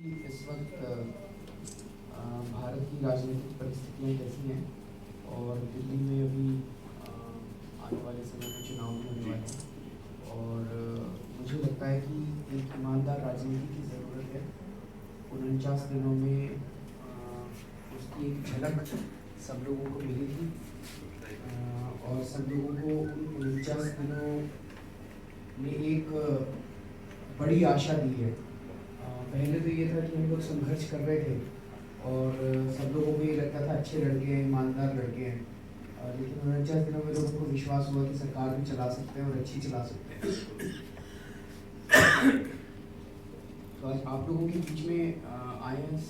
इस वक्त भारत की राजनीतिक परिस्थितियाँ कैसी हैं और दिल्ली में अभी आने वाले समय में चुनाव भी होने वाले हैं और मुझे लगता है कि एक ईमानदार राजनीति की ज़रूरत है। 49 दिनों में उसकी एक झलक सब लोगों को मिली थी और सब लोगों को उन 49 दिनों में एक बड़ी आशा दी है। पहले तो ये था कि हम लोग संघर्ष कर रहे थे और सब लोगों को ये लगता था अच्छे लड़के हैं, ईमानदार लड़के हैं, लेकिन 49 दिनों में लोगों को विश्वास हुआ कि सरकार भी चला सकते हैं और अच्छी चला सकते हैं। तो आज आप लोगों के बीच में IAS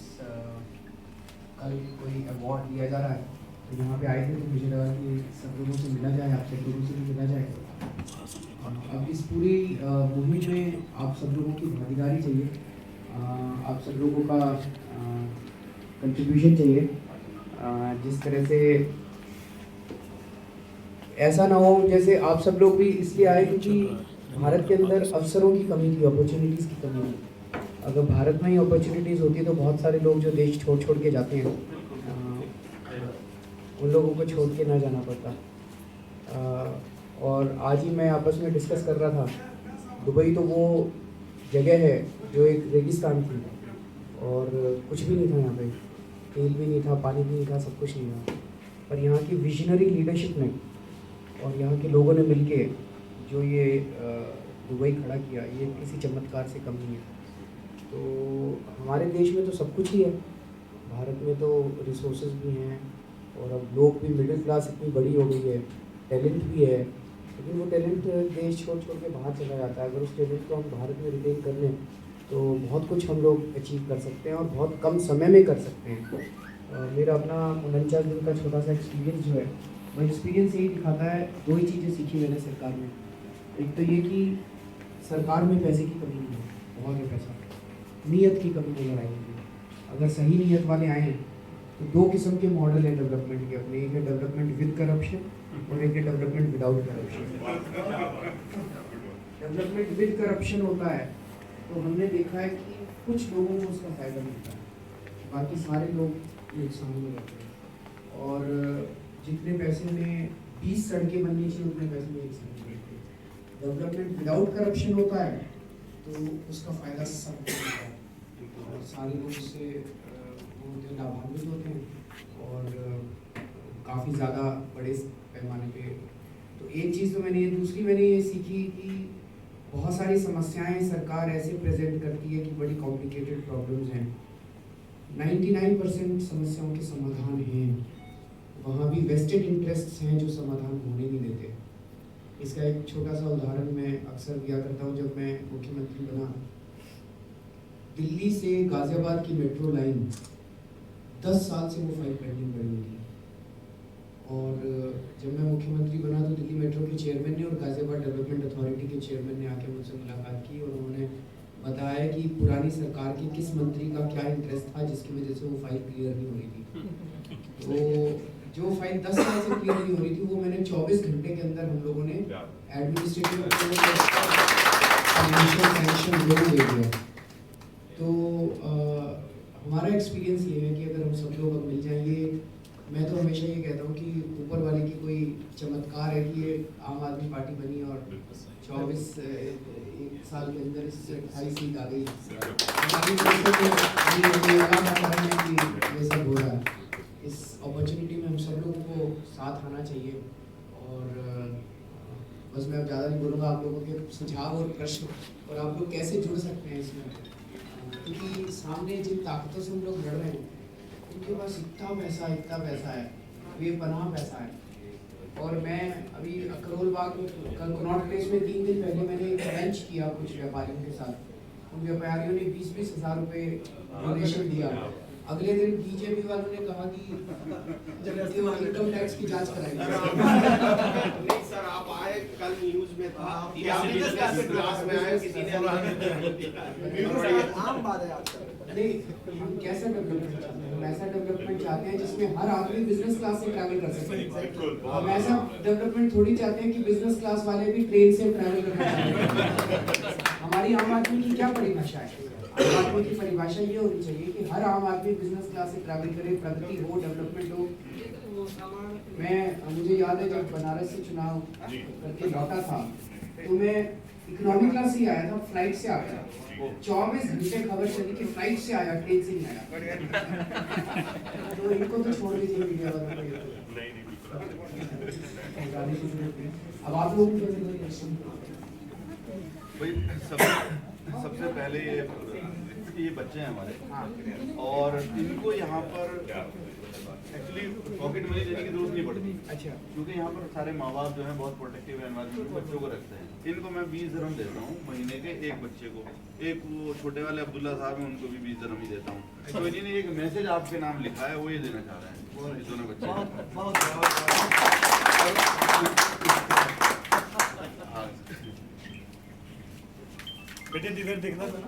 कल कोई अवार्ड दिया जा रहा है, तो यहाँ पे आए थे तो मुझे लगा कि सब लोगों से मिला जाए, आप सब लोगों से भी मिला जाए। अब इस पूरी मुहिम में आप सब लोगों की भागीदारी चाहिए, आप सब लोगों का कंट्रीब्यूशन चाहिए। जिस तरह से ऐसा ना हो जैसे आप सब लोग भी इसलिए आए क्योंकि भारत के अंदर अवसरों की कमी थी, अपॉर्चुनिटीज़ की कमी थी। अगर भारत में ही अपॉर्चुनिटीज़ होती तो बहुत सारे लोग जो देश छोड़ छोड़ के जाते हैं उन लोगों को छोड़ के ना जाना पड़ता। और आज ही मैं आपस में डिस्कस कर रहा था, दुबई तो वो जगह है जो एक रेगिस्तान थी और कुछ भी नहीं था यहाँ पे, तेल भी नहीं था, पानी भी नहीं था, सब कुछ नहीं था। पर यहाँ की विजनरी लीडरशिप ने और यहाँ के लोगों ने मिलके जो ये दुबई खड़ा किया, ये किसी चमत्कार से कम नहीं है। तो हमारे देश में तो सब कुछ ही है, भारत में तो रिसोर्सेज भी हैं और अब लोग भी, मिडिल क्लास इतनी बड़ी हो गई है, टैलेंट भी है, लेकिन वो टैलेंट देश छोड़ छोड़ के बाहर चला जाता है। अगर उस टैलेंट को हम भारत में रिटेन कर लें तो बहुत कुछ हम लोग अचीव कर सकते हैं और बहुत कम समय में कर सकते हैं। मेरा अपना 49 दिन का छोटा सा एक्सपीरियंस जो है, वो एक्सपीरियंस यही दिखाता है, दो ही चीज़ें सीखी मैंने सरकार में। एक तो ये कि सरकार में पैसे की कमी नहीं है, बहुत है पैसा, नीयत की कमी नजर आएगी। अगर सही नीयत वाले आए तो दो किस्म के मॉडल हैं डेवलपमेंट के अपने, एक है डेवलपमेंट विद करप्शन और एक है development without corruption. Development with corruption होता है तो हमने देखा है कि कुछ लोगों को उसका फायदा मिलता है, बाकी सारे लोग नुकसान में रहते हैं। और जितने पैसे में 20 सड़कें बननी चाहिए उतने पैसे में 1 सड़क बनती है। डेवलपमेंट विदाउट करप्शन होता है तो उसका फायदा सबको मिलता है और सारे लोग उससे लाभान्वित होते हैं और काफ़ी ज़्यादा बड़े पैमाने पे। तो एक चीज़ तो मैंने ये, दूसरी मैंने ये सीखी कि बहुत सारी समस्याएं सरकार ऐसे प्रेजेंट करती है कि बड़ी कॉम्प्लिकेटेड प्रॉब्लम्स हैं, 99% समस्याओं के समाधान हैं, वहाँ भी वेस्टेड इंटरेस्ट्स हैं जो समाधान होने नहीं देते। इसका एक छोटा सा उदाहरण मैं अक्सर दिया करता हूँ। जब मैं मुख्यमंत्री बना, दिल्ली से गाज़ियाबाद की मेट्रो लाइन 10 साल से वो फाइल पेंडिंग पड़ी हुई थी और जब मैं मुख्यमंत्री बना तो दिल्ली मेट्रो के चेयरमैन ने और गाज़ियाबाद डेवलपमेंट अथॉरिटी के चेयरमैन ने आके मुझसे मुलाकात की और उन्होंने बताया कि पुरानी सरकार के किस मंत्री का क्या इंटरेस्ट था जिसकी वजह से वो फाइल क्लियर नहीं हो रही थी। तो जो फाइल 10 साल से क्लियर नहीं हो रही थी वो मैंने 24 घंटे के अंदर हम लोगों ने एडमिनिस्ट्रेटिव सैंक्शन दे दिया। तो हमारा एक्सपीरियंस ये है कि अगर हम सब लोग अब मिल जाएंगे, मैं तो हमेशा ये कहता हूँ कि ऊपर वाले की कोई चमत्कार है कि ये आम आदमी पार्टी बनी और 24 एक साल के अंदर इससे 28 सीट आ गई। ये सब हो रहा है, इस अपॉर्चुनिटी में हम सब लोगों को साथ आना चाहिए। और बस मैं अब ज़्यादा नहीं बोलूँगा, आप लोगों के सुझाव और प्रश्न और आप लोग कैसे जुड़ सकते हैं इसमें, क्योंकि सामने जिन ताकतों से हम लोग लड़ रहे हैं उनके पास इतना पैसा है, बेपनाह पैसा है। और मैं अभी अकरोल बाग कनॉट प्लेस में 3 दिन पहले मैंने एक लंच किया कुछ व्यापारियों के साथ, उन व्यापारियों ने 20-20 हज़ार रुपये डोनेशन दिया। अगले दिन बीजेपी वालों ने कहा कि इनकम टैक्स की जांच कराएंगे। नहीं सर, आप आए कल न्यूज में था, क्लास में आए, किसी ने आम बात है आजकल। नहीं, हम कैसा डेवलपमेंट चाहते हैं? हम ऐसा डेवलपमेंट चाहते हैं जिसमें हर आदमी बिजनेस क्लास से ट्रैवल कर सके। हम ऐसा डेवलपमेंट थोड़ी चाहते हैं कि बिजनेस क्लास वाले भी ट्रेन से ट्रैवल करना चाहते हैं। हमारी आम आदमी की क्या परिभाषा है? आम आदमी की परिभाषा ये होनी चाहिए कि हर आम आदमी बिजनेस क्लास से ट्रैवल करे, प्रगति हो, डेवलपमेंट हो। मुझे याद है जब बनारस से चुनाव करके लौटा था तो मैं इकोनॉमी क्लास से ही आया था, फ्लाइट से आया था। 24 घंटे खबर चली कि फ्लाइट से आया, ट्रेन से नहीं आया। तो इनको तो छोड़ दीजिए मीडिया वालों को। अब आप लोग सबसे पहले ये बच्चे हैं हमारे और इनको यहाँ पर एक्चुअली पॉकेट मनी देने की जरूरत नहीं पड़ती। अच्छा। क्योंकि यहाँ पर सारे माँ बाप जो हैं बहुत प्रोटेक्टिव एनवायरनमेंट में बच्चों को रखते हैं। इनको मैं 20 दिरहम देता हूँ महीने के एक बच्चे को। एक वो छोटे वाले अब्दुल्ला साहब हैं, उनको भी 20 दिरहम ही देता हूँ। तो इन्होंने एक मैसेज आपके नाम लिखा है, वो ये देना चाह रहे हैं ये दोनों बच्चे। बेटे इधर देखना था ना,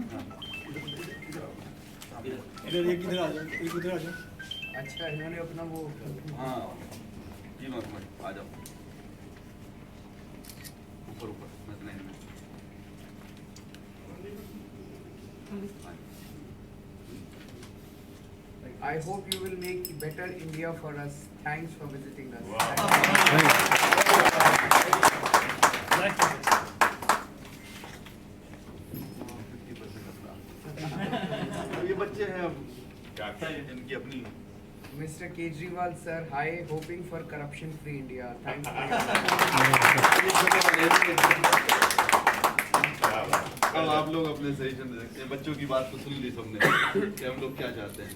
इधर एक इधर आ जाओ, एक इधर आ जाओ। अच्छा, इन्होंने अपना वो हाँ ये आ जाओ ऊपर ऊपर मैं I hope you will make better India for us. Thanks for visiting us. ये बच्चे हैं इनकी अपनी। Mr. Kejriwal sir, hi, hoping for corruption-free India. Thanks. अब आप लोग अपने सजेशन दे सकते हैं। बच्चों की बात तो सुन ली सबने कि हम लोग क्या चाहते हैं।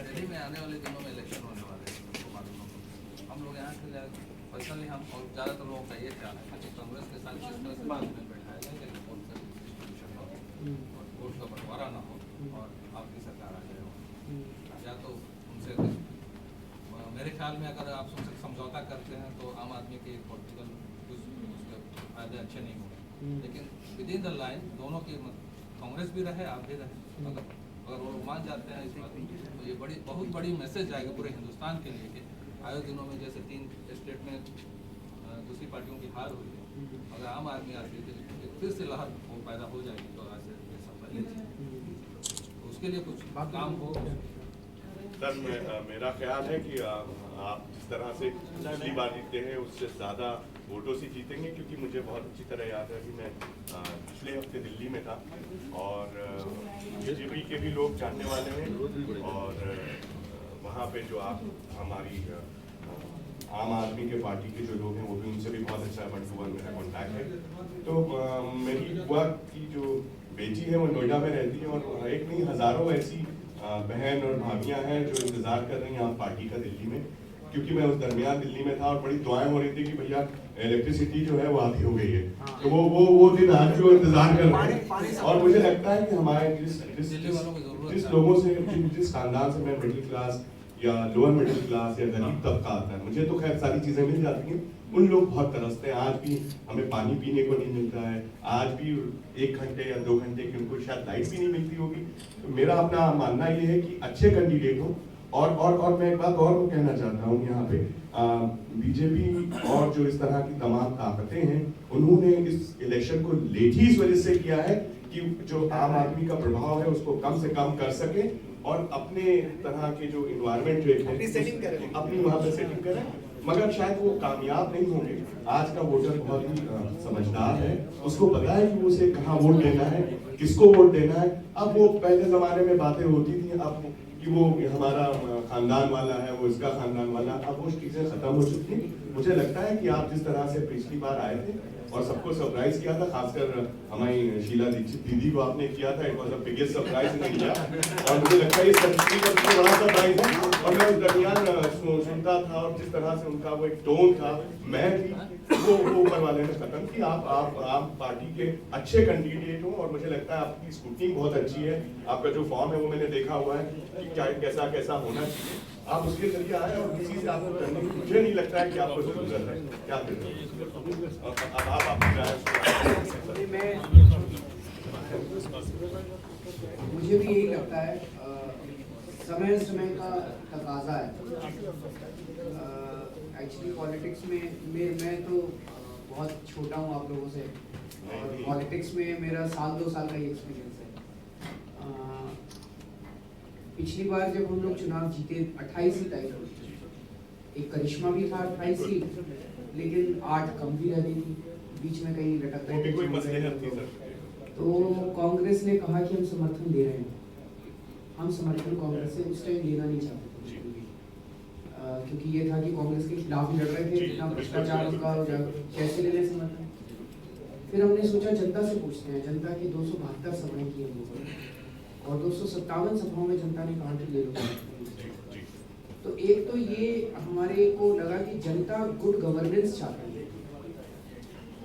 दिल्ली में आने वाले दिनों में इलेक्शन होने वाले हैं, तो मालूम हो। हम लोग यहाँ से पर्सनली हम और ज़्यादातर लोगों का ये ख्याल है कि कांग्रेस के साथ जिस तरह से में बैठाया जाए कि रिपोर्ट का डिस्ट्रीब्यूशन हो और वोट का बंटवारा ना हो और आपकी सरकार आ जाए, या तो उनसे मेरे ख्याल में अगर आप उनसे समझौता करते हैं तो आम आदमी के पॉलिटिकल उसके फायदे अच्छे नहीं होंगे। लेकिन विद इन द लाइन दोनों की कांग्रेस भी रहे, आप भी रहे, अगर वो मान जाते हैं इस बात में तो ये बहुत बड़ी मैसेज जाएगा पूरे हिंदुस्तान के लिए कि आए दिनों में जैसे 3 स्टेट में दूसरी पार्टियों की हार हुई है, अगर आम आदमी आती है तो फिर से लहर पैदा हो जाएगी। तो आज से सब पहले तो उसके लिए कुछ काम हो। सर मेरा ख्याल है कि आप जिस तरह से पिछली बार जीते हैं उससे ज़्यादा वोटों से जीतेंगे, क्योंकि मुझे बहुत अच्छी तरह याद है कि मैं पिछले हफ्ते दिल्ली में था और बीजेपी के भी लोग जानने वाले हैं और वहाँ पे जो आप हमारी आम आदमी के पार्टी के जो लोग हैं वो भी उनसे भी बहुत अच्छा 1-to-1 मेरा कॉन्टैक्ट है। तो मेरी बुआ की जो बेटी है वो नोएडा में रहती है और एक नहीं हज़ारों ऐसी बहन और भाभियां हैं जो इंतजार कर रही हैं आप पार्टी का दिल्ली में, क्योंकि मैं उस दरमियान दिल्ली में था और बड़ी दुआएं हो रही थी कि भैया इलेक्ट्रिसिटी जो है वो आधी हो गई है। तो वो दिन आज भी वो इंतजार कर रहे हैं और मुझे लगता है कि हमारे जिस लोगों से जिस खानदान से मैं मिडिल क्लास या लोअर मिडिल क्लास या गरीब तबका आता है, मुझे तो खैर सारी चीजें मिल जाती हैं, उन लोग बहुत तरसते हैं। आज भी हमें पानी पीने को नहीं मिलता है, आज भी 1 घंटे या 2 घंटे की उनको शायद लाइट भी नहीं मिलती होगी। तो मेरा अपना मानना ये है कि अच्छे कैंडिडेट हो और मैं एक बात और कहना चाहता हूँ यहाँ पे बीजेपी और जो इस तरह की तमाम ताकतें हैं उन्होंने इस इलेक्शन को लेट ही इस वजह से किया है कि जो आम आदमी का प्रभाव है उसको कम से कम कर सके और अपने तरह के जो इन्वायरमेंट है अपनी वहाँ पे सेटिंग करें, मगर शायद वो कामयाब नहीं होंगे। आज का वोटर बहुत ही समझदार है, उसको पता है कि उसे कहाँ वोट देना है, किसको वोट देना है। अब वो पहले जमाने में बातें होती थी अब कि वो हमारा खानदान वाला है, वो इसका खानदान वाला, अब वो चीजें खत्म हो चुकी। मुझे लगता है कि आप जिस तरह से पिछली बार आए थे और सबको सरप्राइज किया था, खासकर हमारी शीला दीक्षित दीदी को आपने किया था, it was the biggest surprise in India और मुझे लगता है ये सबसे बड़ा सरप्राइज है। और मैं उस दरमियान सुनता था और जिस तरह से उनका वो एक टोन था, मैं भी वो ऊपर वाले ने खत्म की। आप पार्टी के अच्छे कैंडिडेट हो और मुझे लगता है आपकी स्कूटनिंग बहुत अच्छी है, आपका जो फॉर्म है वो मैंने देखा हुआ है कि क्या कैसा कैसा होना चाहिए, आप उसके जरिए आए और किसी से आपको करने की मुझे नहीं लगता है कि आपको जरूरत है। क्या कहते हैं मुझे भी यही लगता है, समय समय का तकाजा है। एक्चुअली पॉलिटिक्स में मैं तो बहुत छोटा हूँ आप लोगों से, और पॉलिटिक्स में मेरा 1-2 साल का ही एक्सपीरियंस है। पिछली बार जब हम लोग चुनाव जीते 28 सीट आई थी, एक करिश्मा भी था 28 सीट, लेकिन 8 कम भी रह गई थी, बीच में कहीं लटक वो भी कोई गए मसले थी थे। सर। तो कांग्रेस ने कहा कि हम समर्थन दे रहे हैं। हम समर्थन कांग्रेस से उस टाइम लेना नहीं चाहते थे बिल्कुल भी। क्योंकि ये था कि कांग्रेस के खिलाफ ही लड़ रहे थे, इतना भ्रष्टाचार उनका हो जाए, कैसे ले लें समर्थन। फिर हमने सोचा जनता से पूछते हैं। जनता की 272 सभाएं की हम लोगों ने, और 257 सभाओं में जनता ने कहा कि ले लो समर्थन। तो एक तो ये हमारे को लगा कि जनता गुड गवर्नेंस चाहती है,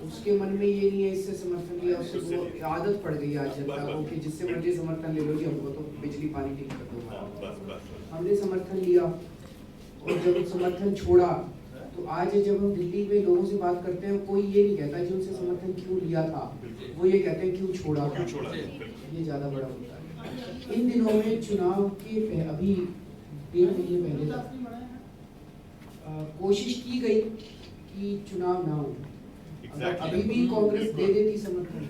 उसके मन में ये नहीं है इससे समर्थन लिया उससे, वो आदत पड़ गई आज जनता को कि जिससे मर्जी समर्थन ले लो जी, हमको तो बिजली पानी ठीक कर दो। बस बस हमने समर्थन लिया, और जब समर्थन छोड़ा तो आज जब हम दिल्ली में लोगों से बात करते हैं, कोई ये नहीं कहता कि उनसे समर्थन क्यों लिया था, वो ये कहते हैं क्यों छोड़ा था। ये ज्यादा बड़ा होता है। इन दिनों में चुनाव के अभी 1.5 महीने पहले तक कोशिश की गई कि चुनाव ना हो। अगर अभी भी कांग्रेस दे देती समर्थन,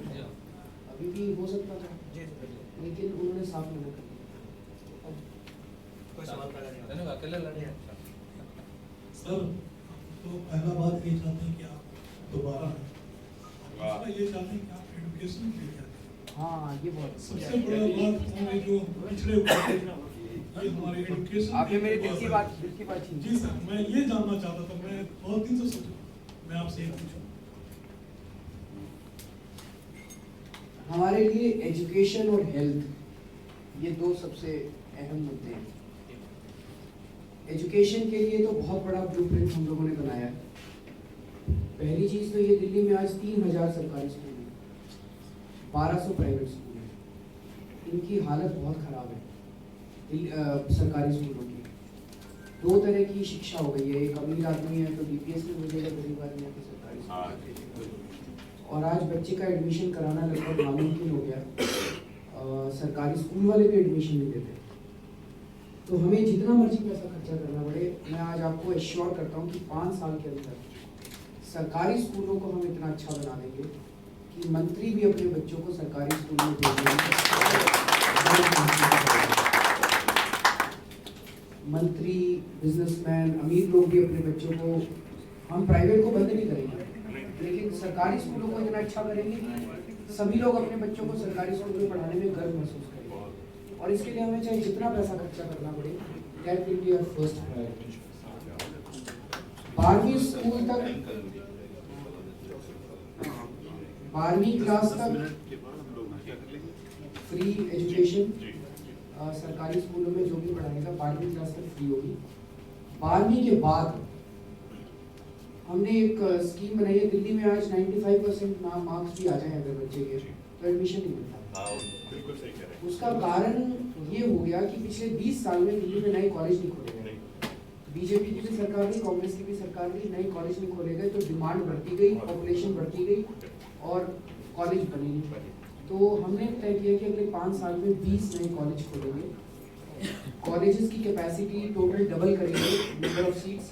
अभी भी हो सकता था, लेकिन उन्होंने साफ मना कर दिया। कोई सवाल पैदा नहीं होता। धन्यवाद, अकेले लड़े। सर, तो पहला बात ये चाहते हैं कि आप दोबारा दूसरा ये चाहते हैं कि आप एजुकेशन के लिए हाँ, ये बहुत सबसे बड़ा बात हमारे जो पिछड़े हुए हैं, ये हमारे एजुकेशन। आपने मेरे दिल की बात छीन ली। जी सर, मैं ये जानना चाहता था, मैं बहुत दिन से सोचा, मैं आपसे ये पूछूं। हमारे लिए एजुकेशन और हेल्थ ये 2 सबसे अहम मुद्दे हैं। एजुकेशन के लिए तो बहुत बड़ा ब्लूप्रिंट हम लोगों ने बनाया है। पहली चीज़ तो ये, दिल्ली में आज 3000 सरकारी स्कूल हैं, 1200 प्राइवेट स्कूल हैं। इनकी हालत बहुत ख़राब है सरकारी स्कूलों की। 2 तरह की शिक्षा हो गई है, एक अमीर आदमी है तो DPS में भेजेगा, गरीब आदमी है तो सरकारी स्कूल में भेजेगा। और आज बच्चे का एडमिशन कराना लगभग नामुमकिन हो गया। सरकारी स्कूल वाले भी एडमिशन नहीं देते। तो हमें जितना मर्जी पैसा खर्चा करना पड़े, मैं आज आपको एश्योर करता हूँ कि 5 साल के अंदर सरकारी स्कूलों को हम इतना अच्छा बना देंगे कि मंत्री भी अपने बच्चों को सरकारी स्कूल में भेजेंगे। मंत्री, बिजनेसमैन, अमीर लोग भी अपने बच्चों को, हम प्राइवेट को बंद नहीं करेंगे, लेकिन सरकारी स्कूलों को इतना अच्छा करेंगे कि सभी लोग अपने बच्चों को सरकारी स्कूल में पढ़ाने में गर्व महसूस करेंगे। और इसके लिए हमें चाहे जितना पैसा खर्चा करना पड़े, that will be our first priority. 12वीं स्कूल तक, 12वीं क्लास तक फ्री एजुकेशन सरकारी स्कूलों में जो भी पढ़ाएगा 12वीं क्लास तक फ्री होगी। 12वीं के बाद हमने एक स्कीम बनाई है। दिल्ली में आज 95% मार्क्स भी आ जाए अगर बच्चे के, तो एडमिशन नहीं मिलता। बिल्कुल सही कह रहे हैं। उसका कारण ये हो गया कि पिछले 20 साल में दिल्ली में नए कॉलेज नहीं खोले गए। बीजेपी की भी सरकार रही, कांग्रेस की भी सरकार रही, नए कॉलेज नहीं खोले गए, तो डिमांड बढ़ती गई, पॉपुलेशन बढ़ती गई और कॉलेज बने नहीं। तो हमने तय किया कि अगले 5 साल में 20 नए कॉलेज खोलेंगे। कॉलेजेस की कैपेसिटी टोटल डबल करेंगे, number of seats,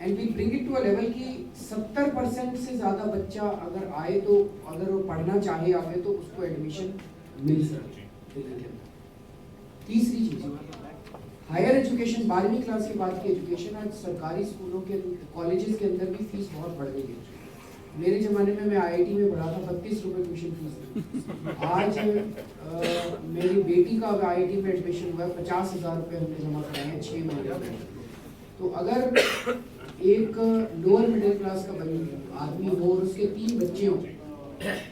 and we bring it to a level कि 70% से ज़्यादा बच्चा अगर आए तो, अगर वो पढ़ना चाहे आगे तो उसको एडमिशन मिल सके दिल्ली के अंदर। तीसरी चीज़, हायर एजुकेशन, 12वीं क्लास के बाद की एजुकेशन आज सरकारी स्कूलों के, कॉलेजेस के अंदर भी फीस बहुत बढ़ गई है। मेरे ज़माने में मैं IIT में पढ़ा था, 32 रुपये ट्यूशन फीस। आज मेरी बेटी का IIT में एडमिशन हुआ है, 50,000 रुपये हमने जमा कराए हैं 6 महीने में। तो अगर एक लोअर मिडिल क्लास का आदमी हो और उसके 3 बच्चे हों,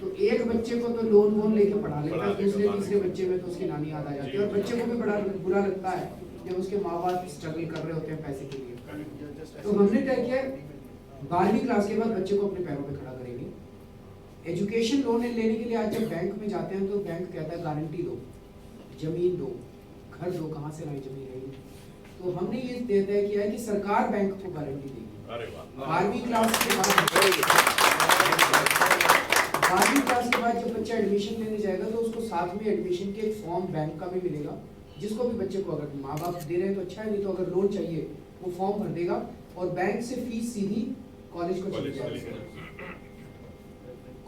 तो एक बच्चे को तो लोन लेके पढ़ा लेता है, दूसरे तीसरे बच्चे में तो उसकी नानी याद आ जाती है, और बच्चे को भी बड़ा बुरा लगता है जब उसके माँ बाप स्ट्रगल कर रहे होते हैं पैसे के लिए। तो हमने तय किया 12वीं क्लास के बाद बच्चे को अपने पैरों पे खड़ा करेंगे। एजुकेशन लोन लेने के लिए आज जब बैंक में जाते हैं तो बैंक कहता है गारंटी दो, जमीन दो, घर दो, कहाँ से लाई जमीन रहेगी। तो हमने ये तय किया है कि सरकार बैंक को गारंटी देगी। 12वीं क्लास के बाद, 12वीं क्लास के बाद जब बच्चा एडमिशन लेने जाएगा तो उसको साथ में एडमिशन के एक फॉर्म बैंक का भी मिलेगा, जिसको भी बच्चे को, अगर माँ बाप दे रहे हैं तो अच्छा है, नहीं तो अगर लोन चाहिए वो फॉर्म भर देगा और बैंक से फीस सीधी कॉलेज को चली जाएगी।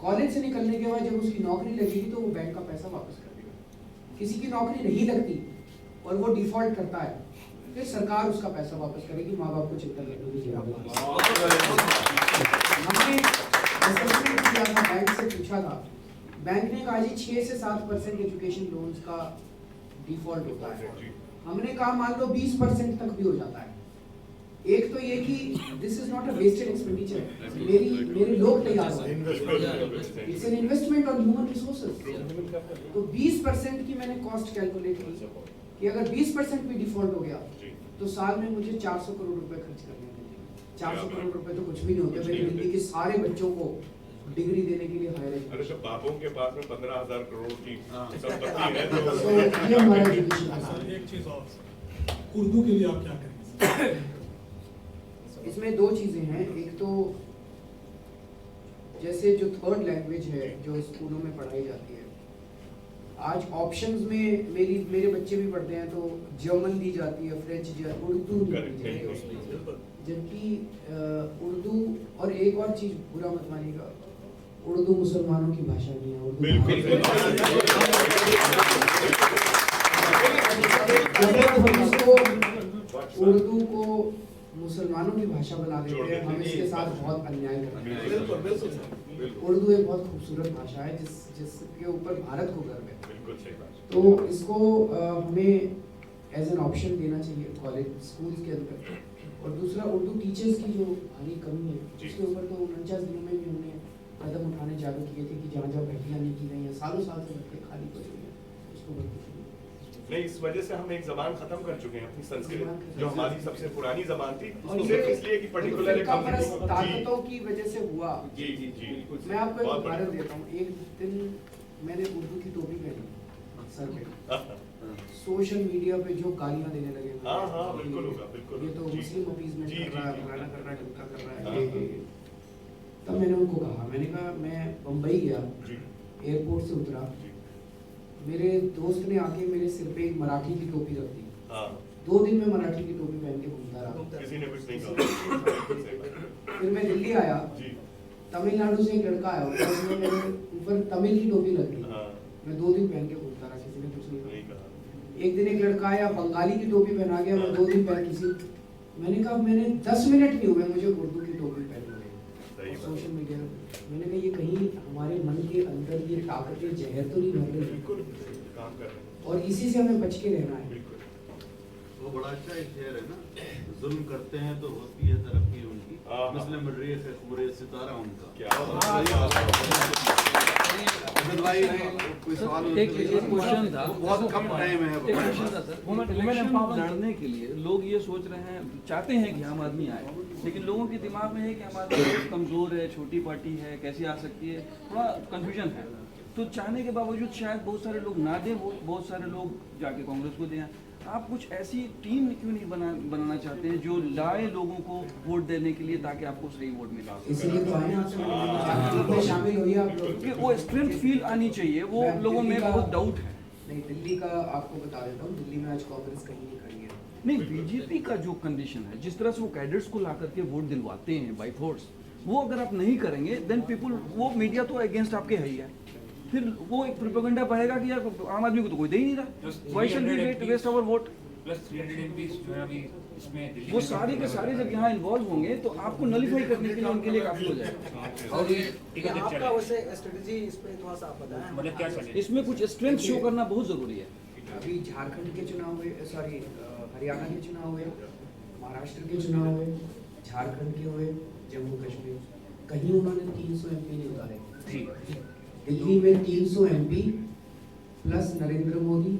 कॉलेज से निकलने के बाद जब उसकी नौकरी लगेगी तो वो बैंक का पैसा वापस कर देगा। किसी की नौकरी नहीं लगती और वो डिफॉल्ट करता है, फिर सरकार उसका पैसा वापस करेगी, माँ बाप को चिंता करने की जरूरत नहीं। हमने असेसमेंट किया था, बैंक से पूछा था, बैंक ने कहा जी 6 से 7% एजुकेशन लोन्स का डिफॉल्ट होता है। हमने कहा मान लो 20% तक भी हो जाता है। एक तो ये कि this is not a wasted expenditure, मेरे लोग तैयार हो, it's an investment on human resources. तो 20% की मैंने कॉस्ट कैलकुलेट की कि अगर 20% भी डिफॉल्ट हो गया तो साल में मुझे 400 करोड़ रुपए खर्च करने हैं। 400 करोड़ रुपए तो कुछ भी नहीं होते मेरी दिल्ली के सारे बच्चों को डिग्री देने के लिए हायर अरे तो बाबू के पास में 15,000 करोड़ की संपत्ति है तो ये हमारा एजुकेशन सर एक चीज और, उर्दू के लिए आप क्या करेंगे? इसमें दो चीजें हैं। एक तो जैसे जो थर्ड लैंग्वेज है जो स्कूलों में पढ़ाई जाती है, आज ऑप्शंस में मेरे बच्चे भी पढ़ते हैं तो जर्मन दी जाती है, फ्रेंच, उर्दू दी जाती है उसमें। जबकि उर्दू, और एक और चीज बुरा मत मानिएगा, उर्दू मुसलमानों की भाषा नहीं है। उर्दू को मुसलमानों की भाषा बना देते हैं, हम इसके साथ बहुत अन्याय करते हैं। उर्दू एक बहुत खूबसूरत भाषा है जिसके ऊपर भारत को गर्व है। तो इसको हमें एज एन ऑप्शन देना चाहिए कॉलेज स्कूल्स के अंदर। और दूसरा, उर्दू टीचर्स की जो भारी कमी है उसके ऊपर तो 49 दिनों में भी हमने कदम उठाने चालू किए थे कि जहाँ जहाँ भर्तियाँ नहीं की गई हैं, सालों साल से भर्तियाँ खाली पड़ी हुई हैं, उसको भर्ती नहीं, इस वजह से हम एक जबान खत्म कर चुके हैं अपनी संस्कृत, जो हमारी सबसे पुरानी जबान थी, सिर्फ इसलिए कि पर्टिकुलर ताकतों की वजह से हुआ। जी जी जी, मैं आपको एक उदाहरण देता हूँ। एक दिन मैंने उर्दू की टोपी पहनी सर पे, सोशल मीडिया पे जो गालियाँ देने लगे, बिल्कुल होगा, बिल्कुल, ये तो मुस्लिम अपीजमेंट कर रहा है, फलाना कर रहा है, ढमका कर रहा है, ये। तब मैंने उनको कहा, मैंने कहा मैं बम्बई गया, एयरपोर्ट से उतरा, मेरे दोस्त ने आके मेरे सिर पे एक मराठी की टोपी रख दी। 2 दिन में मराठी की टोपी पहन के घूमता रहा, किसी ने कुछ नहीं कहा। फिर मैं दिल्ली आया, तमिलनाडु से एक लड़का आया, उसने मेरे ऊपर तमिल की टोपी लग दी, मैं 2 दिन पहन के घूमता रहा, किसी ने कुछ नहीं कहा। एक दिन एक लड़का आया, बंगाली की टोपी पहना गया, मैं 2 दिन पहन मैंने कहा मैंने 10 मिनट नहीं हुए मुझे उर्दू की टोपी पहने हुए सोशल मीडिया। मैंने कहा ये कहीं हमारे मन के अंदर ये ताकतें जहर तो नहीं भर रही, और इसी से हमें बच के रहना है। वो बड़ा अच्छा एक शेर है ना, जुल्म करते हैं तो होती है तरक्की उनकी, मुस्लिम मर्रियत है पूरे सितारा उनका। एक क्वेश्चन था, बहुत कम टाइम है। एक क्वेश्चन था सर, इलेक्शन लड़ने के लिए लोग ये सोच रहे हैं, चाहते हैं कि आम आदमी आए, लेकिन लोगों के दिमाग में है कि आम आदमी कमजोर है, छोटी पार्टी है, कैसे आ सकती है, थोड़ा कंफ्यूजन है। तो चाहने के बावजूद शायद बहुत सारे लोग ना दें, बहुत सारे लोग जाके कांग्रेस को दें। आप कुछ ऐसी टीम क्यों नहीं बनाना चाहते हैं जो लाए लोगों को वोट देने के लिए, ताकि आपको सही वोट मिला? इसीलिए तो आए आपसे शामिल होइए आप लोग, क्योंकि वो स्ट्रेंथ फील आनी चाहिए, वो लोगों में बहुत डाउट है। नहीं, दिल्ली का आपको बता देता हूँ, दिल्ली में आज कांग्रेस कहीं नहीं खड़ी है। नहीं, बीजेपी का जो कंडीशन है, जिस तरह से वो कैडेट्स को ला करके वोट दिलवाते हैं बाय फोर्स, वो अगर आप नहीं करेंगे देन पीपल, वो मीडिया तो अगेंस्ट आपके है ही है, फिर वो एक प्रोपेगेंडा बढ़ेगा कि यार आम आदमी को तो कोई दे ही नहीं रहा, why should we waste our vote. Plus 300 MPs जो है अभी इसमें दिल्ली वो सारे के सारे जब यहाँ इन्वॉल्व होंगे तो आपको नलीफाई करने के लिए उनके लिए काफी हो जाएगा। और ये आपका वैसे स्ट्रेटजी इस पे थोड़ा सा आप बताएं, मतलब क्या चले इसमें कुछ स्ट्रेंथ शो करना बहुत जरूरी है। अभी झारखंड के चुनाव हुए, सॉरी हरियाणा के चुनाव हुए, महाराष्ट्र के चुनाव हुए, झारखंड के हुए, जम्मू कश्मीर, कहीं उन्होंने 300 MP नहीं उतारे। दिल्ली में 300 MP plus Narendra Modi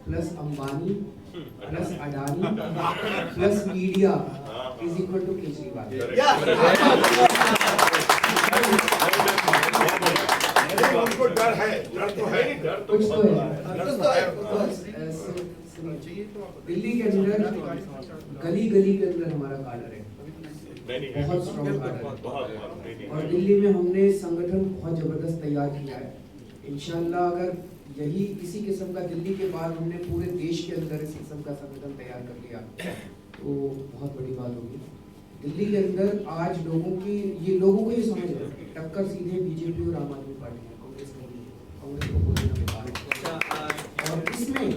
plus Ambani plus Adani plus media is equal to Kejriwal. उनको डर है, डर तो है, कुछ तो है। दिल्ली के अंदर गली गली के अंदर हमारा कार्डर है, बहुत स्ट्रॉन्ग कार्डर है, और दिल्ली में हमने संगठन बहुत जबरदस्त तैयार किया है। इंशाल्लाह अगर यही इसी किस्म का दिल्ली के बाद हमने पूरे देश के अंदर इस किस्म का संगठन तैयार कर लिया तो बहुत बड़ी बात होगी। दिल्ली के अंदर आज लोगों को ये समझ है टक्कर सीधे बीजेपी और आम आदमी पार्टी है, कांग्रेस को बोलना बेकार है। और इसमें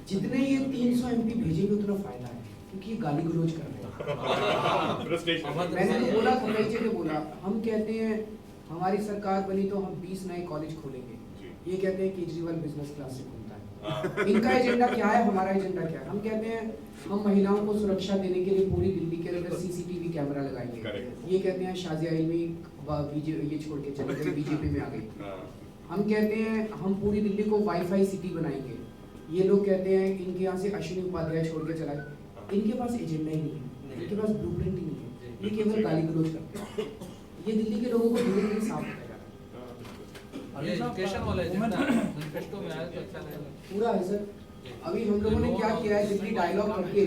जितने ये 300 MP भेजेंगे उतना फायदा है, क्योंकि ये गाली गलौज कर रहे हैं। मैंने तो बोला था, कई जगह बोला, हम कहते हैं हमारी सरकार बनी तो हम 20 नए कॉलेज खोलेंगे, ये कहते हैं केजरीवाल बिजनेस क्लास से खुलता है। इनका एजेंडा क्या है, हमारा एजेंडा क्या है? हम कहते हैं हम महिलाओं को सुरक्षा देने के लिए पूरी दिल्ली के अंदर CCTV कैमरा लगाएंगे। ये कहते हैं शाजिया इल्मी ये छोड़ के चले गए, बीजेपी में आ गई। हम कहते हैं हम पूरी दिल्ली को वाईफाई सिटी बनाएंगे, ये लोग कहते हैं इनके यहाँ से अश्विनी उपाध्याय छोड़ के चला गया। इनके पास एजेंडा ही नहीं है, इनके पास ब्लूप्रिंट ही नहीं है, ये केवल गाली गलौज करते हैं। ये दिल्ली के लोगों को धीरे धीरे साफ होता जा रहा है। ये एजुकेशन वाला एजेंडा मैनिफेस्टो में आया तो अच्छा रहेगा। पूरा है सर। अभी हम लोगों ने क्या किया है, दिल्ली डायलॉग करके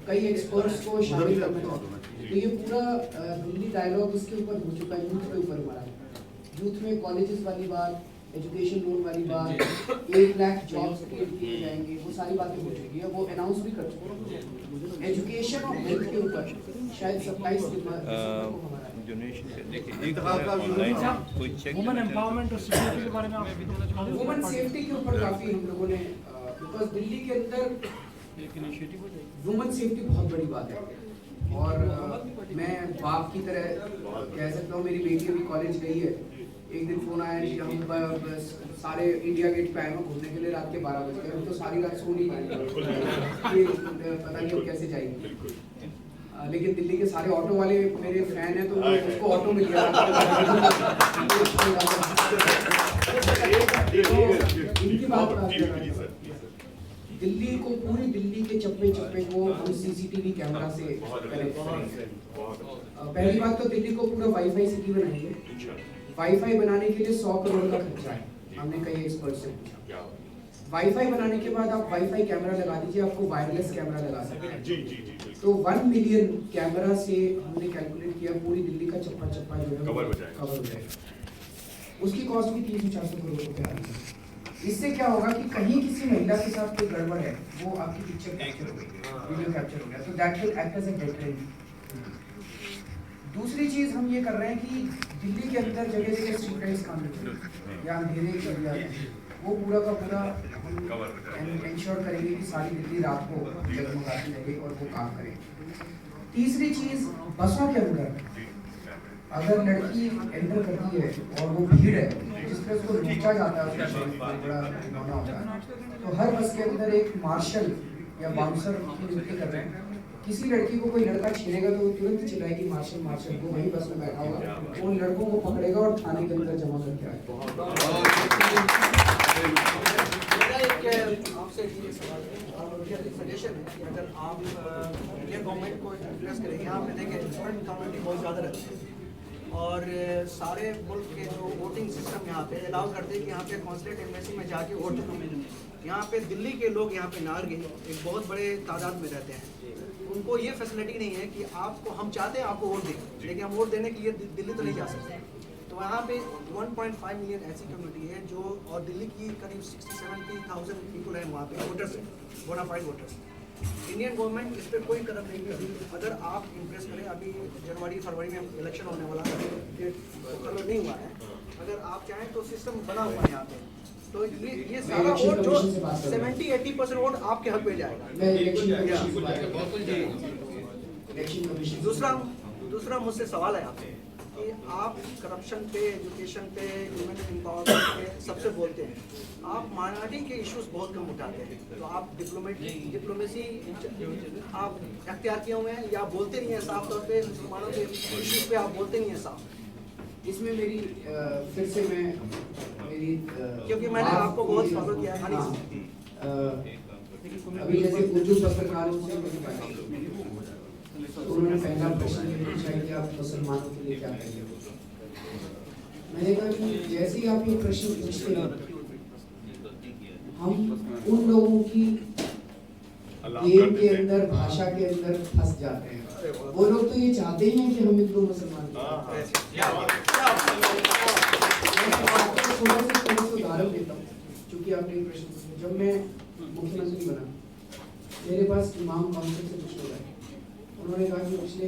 कई एक्सपर्ट्स को शामिल करना है, तो ये पूरा दिल्ली डायलॉग इसके ऊपर हो चुका है, यूथ के ऊपर हमारा। यूथ में कॉलेजेस वाली बात, एजुकेशन लोन वाली बात, 1 लाख जॉब्स क्रिएट किए जाएंगे, वो सारी बातें हो चुकी है, वो अनाउंस भी कर चुके हैं। एजुकेशन और हेल्थ के ऊपर शायद 27 दिसंबर को हमारा वुमेन एम्पावरमेंट और सिक्योरिटी के बारे में आप वुमेन सेफ्टी के ऊपर काफी हम लोगों ने, बिकॉज दिल्ली के अंदर वुमेन सेफ्टी बहुत बड़ी बात है। और मैं बाप की तरह कह सकता हूँ, मेरी बेटी अभी कॉलेज गई है, एक दिन फोन आया कि हम सारे इंडिया गेट पे आए हैं घूमने के लिए, रात के 12 बज गए, हम तो सारी रात सो नहीं पाएंगे, पता नहीं अब कैसे जाएंगे। लेकिन दिल्ली के सारे ऑटो वाले मेरे फैन हैं, तो उसको ऑटो मिल गया। इनकी बात दिल्ली को, पूरी दिल्ली के चप्पे चप्पे को हम CCTV कैमरा से कनेक्ट करेंगे। पहली बात तो दिल्ली को पूरा वाईफाई सिटी बनाएंगे। वाईफाई बनाने के लिए 100 करोड़ का खर्चा है, हमने कई एक्सपर्ट से पूछा। वाईफाई बनाने के बाद आप वाईफाई कैमरा लगा दीजिए, आपको वायरलेस कैमरा लगा सकते हैं। तो 1 मिलियन कैमरा से हमने कैलकुलेट किया पूरी दिल्ली का चप्पा चप्पा जो है कवर हो जाएगा। उसकी कॉस्ट भी 300-400 करोड़ रुपए आ रही है। इससे क्या होगा कि कहीं किसी महिला के साथ कोई गड़बड़ है, वो आपकी पिक्चर कैप्चर हो गई, वीडियो कैप्चर हो गया, तो that will act as a deterrent. दूसरी चीज हम ये कर रहे हैं कि दिल्ली के अंदर जगह जगह स्ट्रीट लाइट्स काम करते या अंधेरे एरिया है, वो पूरा का पूरा हम इंश्योर करेंगे कि सारी दिल्ली रात को जगमगाती रहे और वो काम करे। तीसरी चीज, बसों के अंदर अगर लड़की एंटर करती है और वो भीड़ है जिस तरह उसको रोका जाता है, उसका बड़ा होना होता है, तो हर बस के अंदर एक मार्शल या बाउंसर की नियुक्ति कर रहे हैं। किसी लड़की को कोई लड़का छेड़ेगा तो वो तुरंत चिल्लाएगी मार्शल मार्शल, वो वही बस में बैठा होगा, उन लड़कों को पकड़ेगा और थाने के अंदर जमा करके आएगा। आपसे ये सवाल है और एक सजेशन है कि अगर आप इंडिया गवर्नमेंट को इन्फ्लुएंस करेंगे, यहाँ पे देखें स्टूडेंट कम्युनिटी बहुत ज़्यादा रहती है और सारे मुल्क के जो वोटिंग सिस्टम यहाँ पे अलाउ करते हैं कि यहाँ पे कॉन्सुलेट एम्बेसी में जाके वोट दें। यहाँ पे दिल्ली के लोग यहाँ पे नारगे एक बहुत बड़े तादाद में रहते हैं, उनको ये फैसिलिटी नहीं है कि आपको, हम चाहते हैं आपको वोट दें, लेकिन हम वोट देने के लिए दिल्ली तो नहीं जा सकते। तो यहाँ पे 1.5 मिलियन ऐसी कम्युनिटी है जो, और दिल्ली की करीब 60-70,000 पीपल हैं वहाँ पे, वोटर्स हैं, बोनाफाइड वोटर्स। इंडियन गवर्नमेंट इस पर कोई कदम नहीं कर रही। अगर आप इम्प्रेस करें, अभी जनवरी-फरवरी में इलेक्शन होने वाला है, कलर नहीं हुआ है, अगर आप चाहें तो सिस्टम बना हुआ है यहाँ पे, तो ये सारा वोट जो 70-80% वोट आपके हक में जाएगा। दूसरा मुझसे सवाल है आपसे कि आप करप्शन पे, एजुकेशन पे, वुमेन एम्पावरमेंट पे सबसे बोलते हैं, आप माइनॉरिटी के इश्यूज बहुत कम उठाते हैं, तो आप डिप्लोमेसी आप अख्तियार किए हुए हैं या बोलते नहीं है साफ तौर पे, मुसलमानों के इश्यूज पे आप बोलते नहीं है साफ? इसमें मेरी फिर से मैं मेरी क्योंकि मैंने आपको बहुत फॉलो किया है। अभी जैसे उर्दू पत्रकारों से तो उन्होंने पहला प्रश्न ये पूछा कि आप मुसलमानों के लिए क्या करेंगे। मैंने कहा कि जैसे ही आप ये प्रश्न पूछते हैं, हम उन लोगों की गेम के अंदर, भाषा के अंदर फंस जाते हैं। वो लोग तो ये चाहते ही हैं कि हम हिंदू मुसलमान उदाहरण देता हूँ, क्योंकि आपने प्रश्न पूछा। जब मैं मुख्यमंत्री बना, मेरे पास इमाम काउंसिल से कुछ लोग आए, उन्होंने कहा कि पिछले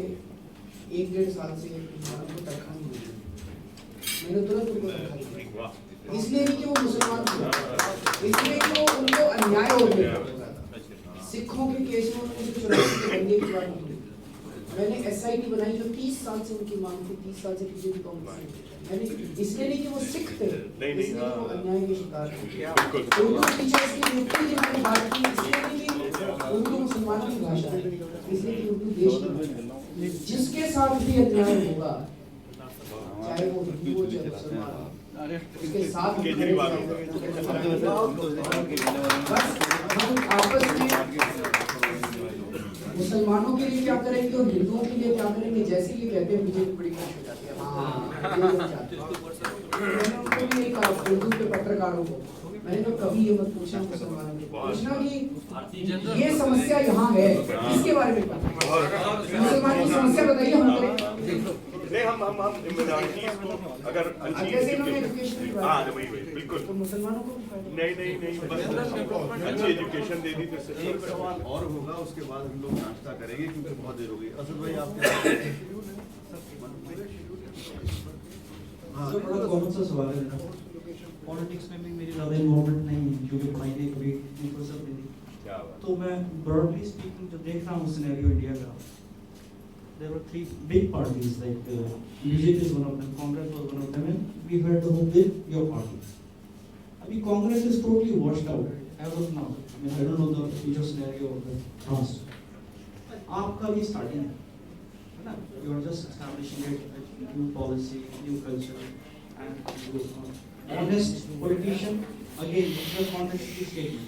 1-1.5 साल से इमरान को तनख्वाह नहीं मिली। मैंने तुरंत उनको तनख्वाह दी, इसलिए नहीं कि वो मुसलमान थे, इसलिए कि वो उनको अन्याय हो गया। सिखों के केस में उन्होंने सिर्फ 84 के बंदे की बात नहीं, मैंने SIT बनाई जो 30 साल से उनकी मांग थी, 30 साल से बीजेपी कांग्रेस। मैंने इसलिए नहीं कि वो सिख थे, इसलिए कि वो अन्याय के शिकार थे। उर्दू टीचर्स की नियुक्ति की मैंने बात की, इसलिए नहीं कि उर्दू मुसलमानों की भाषा है, इसलिए कि उर्दू देश की भाषा है। जिसके साथ भी अन्याय होगा, चाहे वो हिंदू हो चाहे मुसलमान हो, उसके साथ हम खड़े रहेंगे। बस हम आपस में मुसलमानों के लिए क्या करेंगे और हिंदुओं के लिए क्या करेंगे, जैसे ये कहते हैं बीजेपी बड़ी खुश हो जाती है। मैंने उनको भी नहीं कहा, उर्दू के पत्रकारों को मैंने तो कभी ये मत पूछना मुसलमानों ने, पूछना कि ये समस्या यहाँ है, इसके बारे में मुसलमान की समस्या बताइए, हम करें। नहीं हम मिनॉरिटीज को अगर जैसे इन्होंने एजुकेशन की बात की, वही बिल्कुल तो मुसलमानों को नहीं बस अच्छी एजुकेशन दे दी तो इससे एक सवाल और होगा, उसके बाद हम लोग नाश्ता करेंगे क्योंकि बहुत देर हो गई। असद भाई आप क्या सर बड़ा कॉमन सा सवाल है मेरा, पॉलिटिक्स में भी मेरी ज़्यादा इन्वॉल्वमेंट नहीं है क्योंकि पढ़ाई कभी नहीं कर सकती थी, तो मैं ब्रॉडली स्पीकिंग जो देख रहा हूँ सिनेरियो इंडिया का, there were 3 big parties like BJP is one of them, Congress was one of them, and we heard the whole with your party. I mean Congress is totally washed out as of now. I mean I don't know the future scenario of the past. आपका भी starting है ना, you are just establishing a new policy, new culture, and you honest politician. Again, this is a contradictory statement.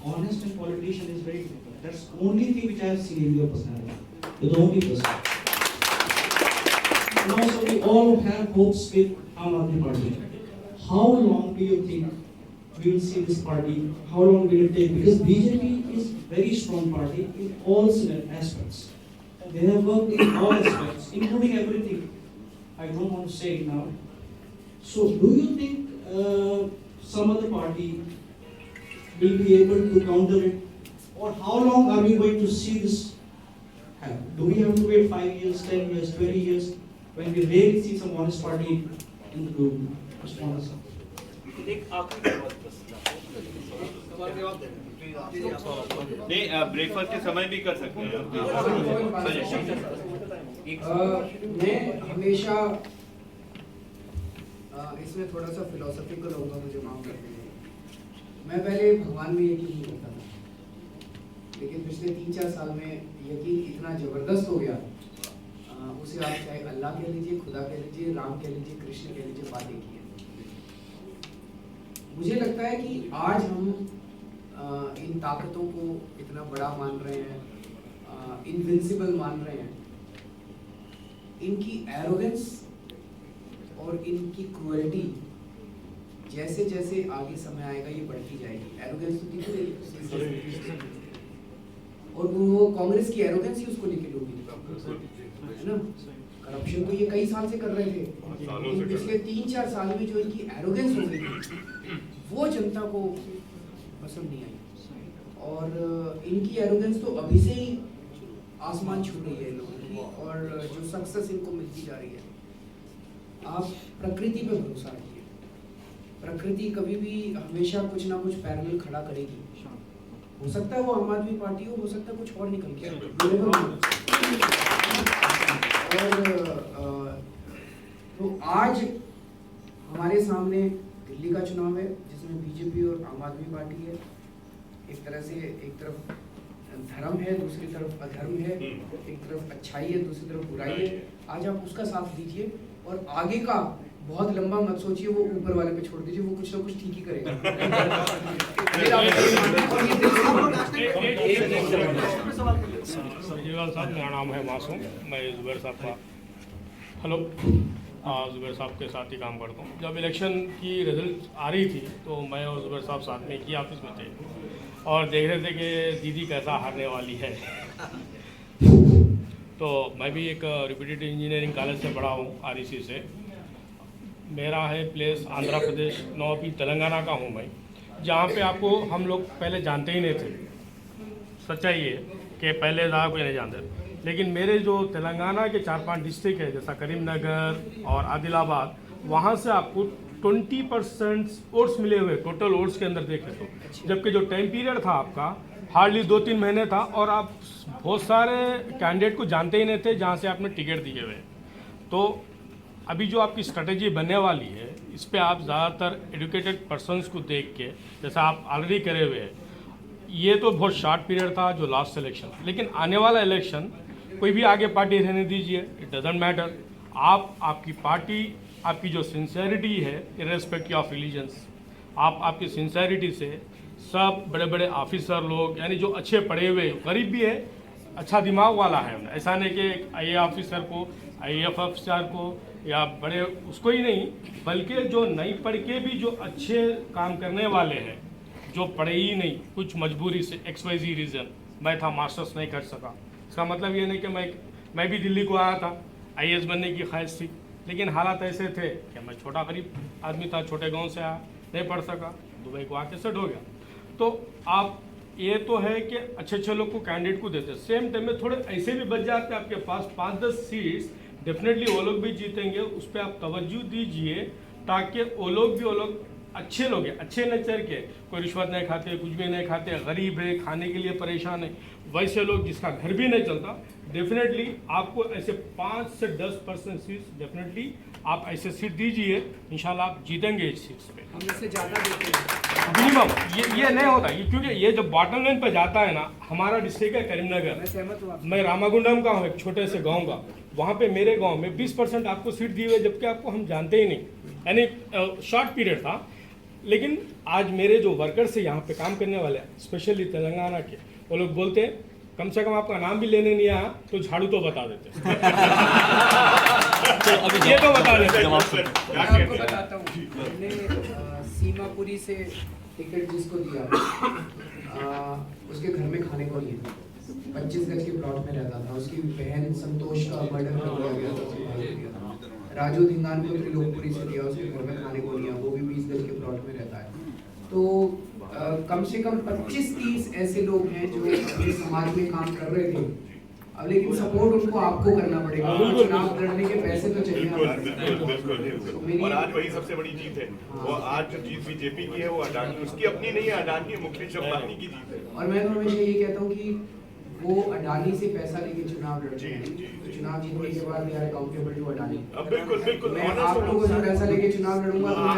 Honest and politician is very difficult. That's only thing which I have seen in your personality. You're the only person. And also we all have hopes with Aam Aadmi Party. How long do you think we will see this party? How long will it take? Because BJP is very strong party in all aspects. They have worked in all aspects, including everything. I don't want to say it now. So do you think some other party will be able to counter it? Or how long are we going to see this? Do we have to wait 5 years, 10 years, 20 years when we really see some honest party in the respond us? नहीं breakfast के समय भी कर सकते हैं। मैं हमेशा इसमें थोड़ा सा फिलोसफिकल होगा, मुझे माफ कर दीजिए। मैं पहले भगवान में यकीन नहीं करता था, लेकिन पिछले 3-4 साल में यकीन इतना ज़बरदस्त हो गया, उसे आप चाहे अल्लाह कह लीजिए, खुदा कह लीजिए, राम कह लीजिए, कृष्ण कह लीजिए, बात एक ही है। मुझे लगता है कि आज हम इन ताकतों को इतना बड़ा मान रहे हैं, इनविंसिबल मान रहे हैं, इनकी एरोगेंस और इनकी क्रूएल्टी जैसे जैसे आगे समय आएगा ये बढ़ती जाएगी। एरोगेंस तो दिख रही है, और वो कांग्रेस की एरोगेंस ही उसको लेके डूबी है ना। करप्शन तो ये कई साल से कर रहे थे, लेकिन पिछले 3-4 साल में जो इनकी एरोगेंस हो गई थी वो जनता को पसंद नहीं आई, और इनकी एरोगेंस तो अभी से ही आसमान छू रही है लोगों की, और जो सक्सेस इनको मिलती जा रही है। आप प्रकृति पे भरोसा रखिए, प्रकृति कभी भी हमेशा कुछ ना कुछ पैरेलल खड़ा करेगी। हो सकता है वो आम आदमी पार्टी हो सकता है कुछ और निकल के और तो आज हमारे सामने दिल्ली का चुनाव है जिसमें बीजेपी और आम आदमी पार्टी है। एक तरह से एक तरफ धर्म है, दूसरी तरफ अधर्म है, एक तरफ अच्छाई है, दूसरी तरफ बुराई है। आज आप उसका साथ दीजिए और आगे का बहुत लंबा मत सोचिए, वो ऊपर वाले पे छोड़ दीजिए, वो कुछ ना कुछ ठीक ही करेगा। साहब मेरा नाम है मासूम, मैं जुबैर साहब का जुबैर साहब के साथ ही काम करता हूँ। जब इलेक्शन की रिजल्ट आ रही थी तो मैं और जुबैर साहब साथ में एक ही ऑफिस में थे और देख रहे थे कि दीदी कैसा हारने वाली है। तो मैं भी एक रिपीटेड इंजीनियरिंग कॉलेज से पढ़ा हूँ, REC से। मेरा है प्लेस आंध्र प्रदेश, नौपी तेलंगाना का हूँ मैं, जहाँ पे आपको हम लोग पहले जानते ही नहीं थे। सच्चाई है कि पहले ज़्यादा कोई नहीं जानते। लेकिन मेरे जो तेलंगाना के 4-5 डिस्ट्रिक्ट है जैसा करीमनगर और आदिलाबाद, वहाँ से आपको 20% वोट्स मिले हुए टोटल वोट्स के अंदर देखें तो, जबकि जो टाइम पीरियड था आपका हार्डली 2-3 महीने था और आप बहुत सारे कैंडिडेट को जानते ही नहीं थे जहाँ से आपने टिकट दिए हुए। तो अभी जो आपकी स्ट्रेटेजी बनने वाली है इस पे आप ज़्यादातर एजुकेटेड पर्सन्स को देख के, जैसा आप ऑलरेडी करे हुए हैं, ये तो बहुत शॉर्ट पीरियड था जो लास्ट इलेक्शन, लेकिन आने वाला इलेक्शन कोई भी आगे पार्टी रहने दीजिए, इट डजेंट मैटर। आपकी पार्टी, आपकी जो सिंसेरिटी है इर्रेस्पेक्टिव ऑफ रिलीजन्स, आपकी सिंसेरिटी से सब बड़े बड़े ऑफिसर लोग, यानी जो अच्छे पढ़े हुए, गरीब भी है, अच्छा दिमाग वाला है, ऐसा नहीं कि एक आई ऑफिसर को, IAF अफसर को या बड़े उसको ही नहीं, बल्कि जो नहीं पढ़ के भी जो अच्छे काम करने वाले हैं, जो पढ़े ही नहीं, कुछ मजबूरी से XYZ रीज़न, मैं था मास्टर्स नहीं कर सका, इसका मतलब ये नहीं कि मैं भी दिल्ली को आया था, IAS बनने की ख्वाहिश थी, लेकिन हालात ऐसे थे कि मैं छोटा गरीब आदमी था, छोटे गांव से आया, नहीं पढ़ सका, दुबई को आके सेट हो गया। तो आप ये तो है कि अच्छे लोग को कैंडिडेट को देते, सेम टाइम में थोड़े ऐसे भी बच जाते हैं आपके पास 5-10 सीट्स, डेफिनेटली वो लोग भी जीतेंगे, उस पर आप तवज्जो दीजिए ताकि वो लोग अच्छे लोग हैं, अच्छे नेचर के, कोई रिश्वत नहीं खाते, कुछ भी नहीं खाते, गरीब है, खाने के लिए परेशान है, वैसे लोग जिसका घर भी नहीं चलता, डेफिनेटली आपको ऐसे 5 से 10% सीट्स डेफिनेटली आप ऐसे सीट दीजिए, इंशाल्लाह आप जीतेंगे इस सीट्स पे। हम इससे ज़्यादा देते हैं मिनिमम ये नहीं होता, क्योंकि ये जब बॉटम लाइन पे जाता है ना, हमारा डिस्ट्रिक्ट है करीमनगर, मैं सहमत हूँ आपसे। मैं रामागुंडम का हूँ, एक छोटे से गांव का, वहाँ पे मेरे गांव में 20% आपको सीट दी हुई है, जबकि आपको हम जानते ही नहीं, यानी शॉर्ट पीरियड था। लेकिन आज मेरे जो वर्कर्स है यहाँ पे काम करने वाले, स्पेशली तेलंगाना के, वो लोग बोलते हैं कम से कम आपका नाम भी लेने नहीं आया तो झाड़ू तो बता देते ये तो बता देते। मैं आपको बताता हूँ, हमने सीमापुरी से टिकट जिसको दिया उसके घर में खाने को नहीं था, 25 गज के प्लॉट में रहता था, उसकी बहन संतोष का मर्डर कर दिया गया था, राजू धिंगान को त्रिलोकपुरी से दिया, उसके घर में खाने को नहीं, वो भी 20 गज के प्लॉट में रहता है। तो कम से कम 25-30 ऐसे लोग हैं जो अपने समाज में काम कर रहे थे, अब लेकिन सपोर्ट उनको आपको करना पड़ेगा, चुनाव लड़ने के पैसे तो चाहिए। बिल्कुल। और आज वही सबसे बड़ी जीत है, वो आज जो जीत बीजेपी की है वो अडानी, उसकी अपनी नहीं है, अडानी मुकेश अंबानी की जीत है। और मैं तो हमेशा ये कहता हूँ कि वो अडानी से पैसा लेके चुनाव लड़ते हैं, तो चुनाव जीतने के बाद यार अकाउंटेबल टू अडानी। बिल्कुल बिल्कुल। मैं आप लोगों से पैसा लेके चुनाव लड़ूंगा तो मैं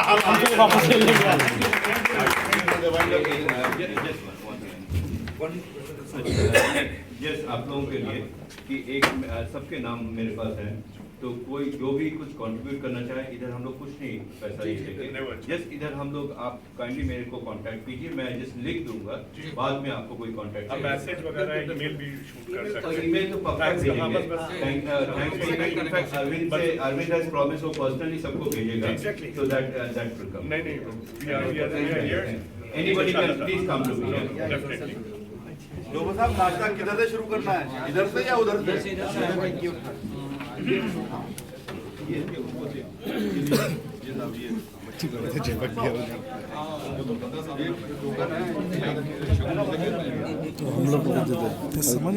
आपको वापस ले लेंगे। यस, आप लोगों के लिए कि एक सबके नाम मेरे पास है, तो कोई जो भी कुछ कंट्रीब्यूट करना चाहे, इधर हम लोग कुछ नहीं पैसा ये लेंगे, जस्ट इधर हम लोग, आप काइंडली मेरे को कांटेक्ट कीजिए, मैं जस्ट लिख दूंगा, बाद में आपको कोई कांटेक्ट मैसेज वगैरह ईमेल भी शूट कर सकते हैं। ईमेल तो पक्का भेजेंगे। Thanks. In fact Arvind has promise वो पर्सनली सबको भेजेगा, सो दैट विल कम। नहीं we are anybody can please come to me. Definitely. लोगों साहब नाश्ता किधर से शुरू करना है, इधर से या उधर से? हम लोग